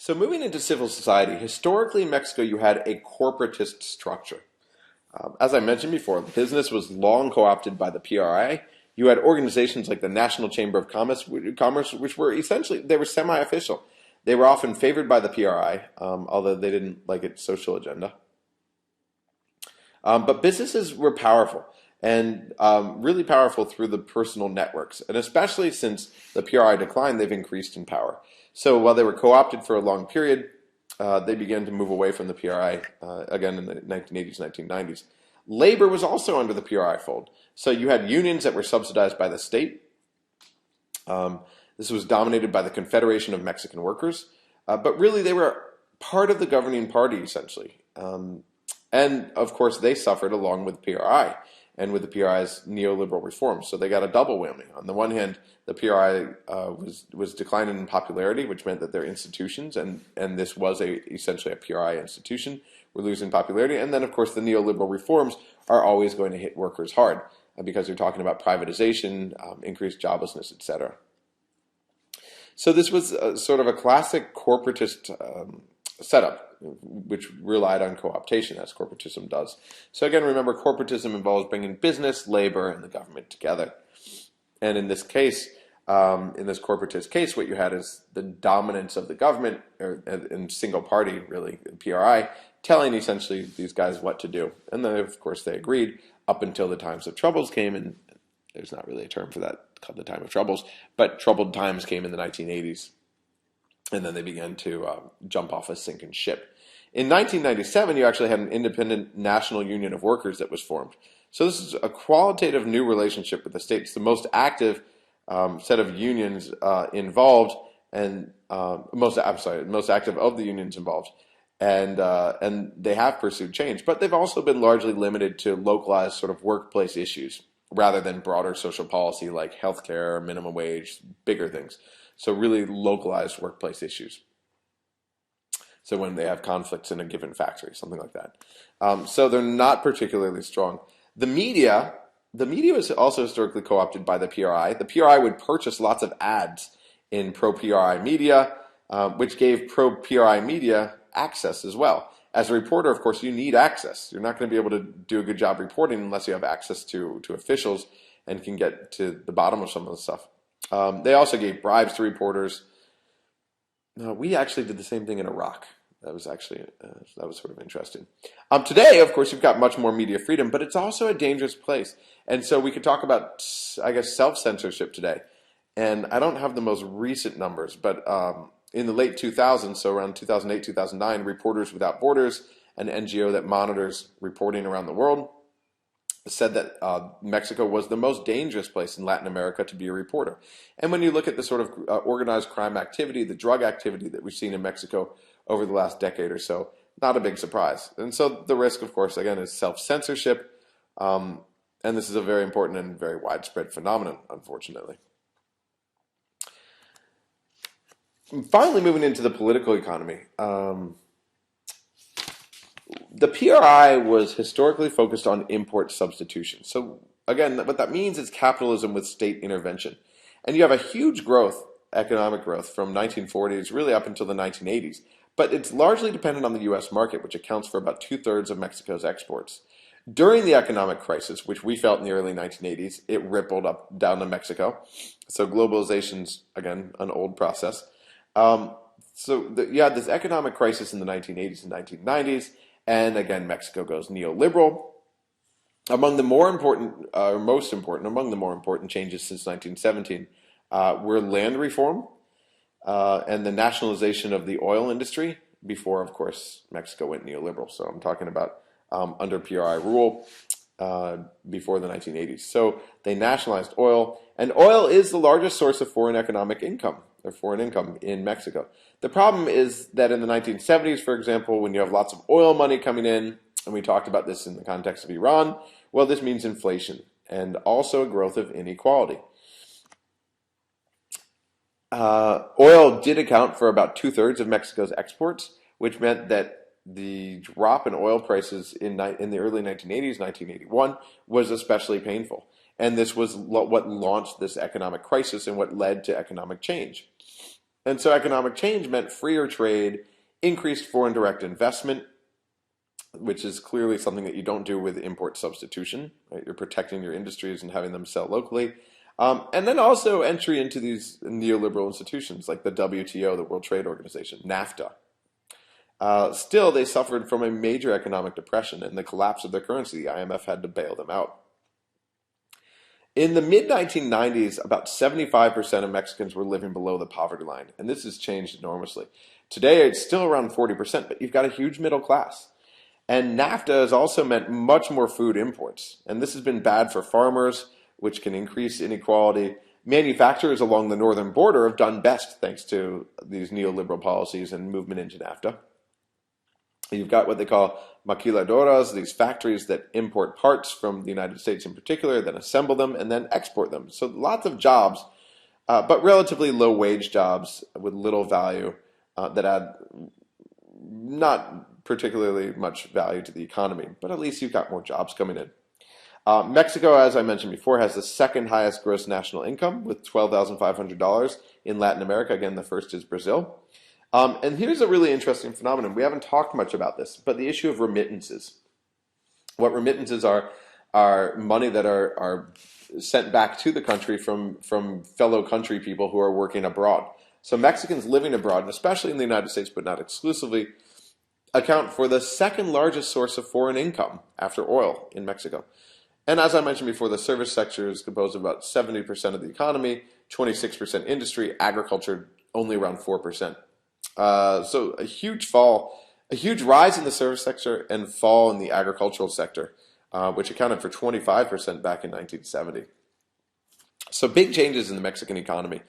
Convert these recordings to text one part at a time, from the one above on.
So moving into civil society, historically in Mexico, you had a corporatist structure. As I mentioned before, business was long co-opted by the PRI. You had organizations like the National Chamber of Commerce, which were essentially, they were semi-official. They were often favored by the PRI, although they didn't like its social agenda. But businesses were powerful and really powerful through the personal networks. And especially since the PRI declined, they've increased in power. So while they were co-opted for a long period, they began to move away from the PRI again in the 1980s, 1990s. Labor was also under the PRI fold. So you had unions that were subsidized by the state. This was dominated by the Confederation of Mexican Workers. But really they were part of the governing party, essentially. And of course, they suffered along with PRI and with the PRI's neoliberal reforms. So they got a double whammy. On the one hand, the PRI was declining in popularity, which meant that their institutions, and this was essentially a PRI institution, were losing popularity. And then, of course, the neoliberal reforms are always going to hit workers hard because you're talking about privatization, increased joblessness, etc. So this was sort of a classic corporatist setup, which relied on co-optation, as corporatism does. So again, remember, corporatism involves bringing business, labor, and the government together. And in this case, in this corporatist case, what you had is the dominance of the government, or in single party, really, the PRI, telling essentially these guys what to do. And then, of course, they agreed up until the times of troubles came, and there's not really a term for that called the time of troubles, but troubled times came in the 1980s. And then they began to jump off a sinking ship. In 1997, you actually had an independent national union of workers that was formed. So this is a qualitative new relationship with the state. It's the most active set of unions involved, and most active of the unions involved. And they have pursued change, but they've also been largely limited to localized sort of workplace issues rather than broader social policy like healthcare, minimum wage, bigger things. So really localized workplace issues. So when they have conflicts in a given factory, something like that. So they're not particularly strong. The media was also historically co-opted by the PRI. The PRI would purchase lots of ads in pro-PRI media, which gave pro-PRI media access as well. As a reporter, of course, you need access. You're not going to be able to do a good job reporting unless you have access to officials and can get to the bottom of some of the stuff. They also gave bribes to reporters. We actually did the same thing in Iraq. That was actually that was sort of interesting. Today, of course, you've got much more media freedom, but it's also a dangerous place. And so we could talk about, I guess, self-censorship today. And I don't have the most recent numbers, but in the late 2000s, so around 2008, 2009, Reporters Without Borders, an NGO that monitors reporting around the world, said that Mexico was the most dangerous place in Latin America to be a reporter. And when you look at the sort of organized crime activity, the drug activity that we've seen in Mexico over the last decade or so, not a big surprise. And so the risk, of course, again, is self-censorship. And this is a very important and very widespread phenomenon, unfortunately. And finally, moving into the political economy. The PRI was historically focused on import substitution. So again, what that means is capitalism with state intervention. And you have a huge growth, economic growth, from 1940s really up until the 1980s. But it's largely dependent on the U.S. market, which accounts for about 2/3 of Mexico's exports. During the economic crisis, which we felt in the early 1980s, it rippled up down to Mexico. So globalization's, again, an old process. You had this economic crisis in the 1980s and 1990s. And again, Mexico goes neoliberal. Among the more important, among the more important changes since 1917 were land reform and the nationalization of the oil industry before, of course, Mexico went neoliberal. So I'm talking about under PRI rule before the 1980s. So they nationalized oil, and oil is the largest source of foreign income in Mexico. The problem is that in the 1970s, for example, when you have lots of oil money coming in, and we talked about this in the context of Iran, well, this means inflation and also a growth of inequality. Oil did account for about 2/3 of Mexico's exports, which meant that the drop in oil prices in the early 1980s, 1981, was especially painful. And this was what launched this economic crisis and what led to economic change. And so economic change meant freer trade, increased foreign direct investment, which is clearly something that you don't do with import substitution. Right? You're protecting your industries and having them sell locally. And then also entry into these neoliberal institutions like the WTO, the World Trade Organization, NAFTA. Still, they suffered from a major economic depression and the collapse of their currency. The IMF had to bail them out. In the mid-1990s, about 75% of Mexicans were living below the poverty line, and this has changed enormously. Today, it's still around 40%, but you've got a huge middle class. And NAFTA has also meant much more food imports, and this has been bad for farmers, which can increase inequality. Manufacturers along the northern border have done best thanks to these neoliberal policies and movement into NAFTA. You've got what they call maquiladoras, these factories that import parts from the United States in particular, then assemble them and then export them. So lots of jobs, but relatively low wage jobs with little value that add not particularly much value to the economy, but at least you've got more jobs coming in. Mexico, as I mentioned before, has the second highest gross national income with $12,500 in Latin America. Again, the first is Brazil. And here's a really interesting phenomenon. We haven't talked much about this, but the issue of remittances. What remittances are money that are sent back to the country from fellow country people who are working abroad. So Mexicans living abroad, and especially in the United States, but not exclusively, account for the second largest source of foreign income after oil in Mexico. And as I mentioned before, the service sector is composed of about 70% of the economy, 26% industry, agriculture only around 4%. So a huge rise in the service sector and fall in the agricultural sector, which accounted for 25% back in 1970. So big changes in the Mexican economy.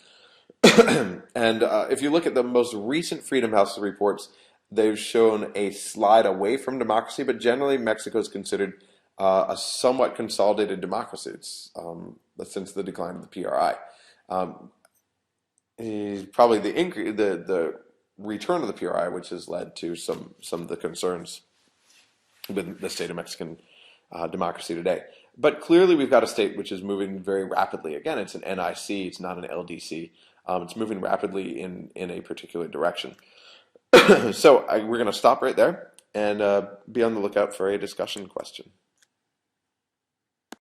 And if you look at the most recent Freedom House reports, they've shown a slide away from democracy, but generally Mexico is considered a somewhat consolidated democracy. It's since the decline of the PRI. Probably the return of the PRI, which has led to some of the concerns with the state of Mexican democracy today. But clearly we've got a state which is moving very rapidly. Again, it's an NIC, it's not an LDC. It's moving rapidly in a particular direction. So we're going to stop right there and be on the lookout for a discussion question.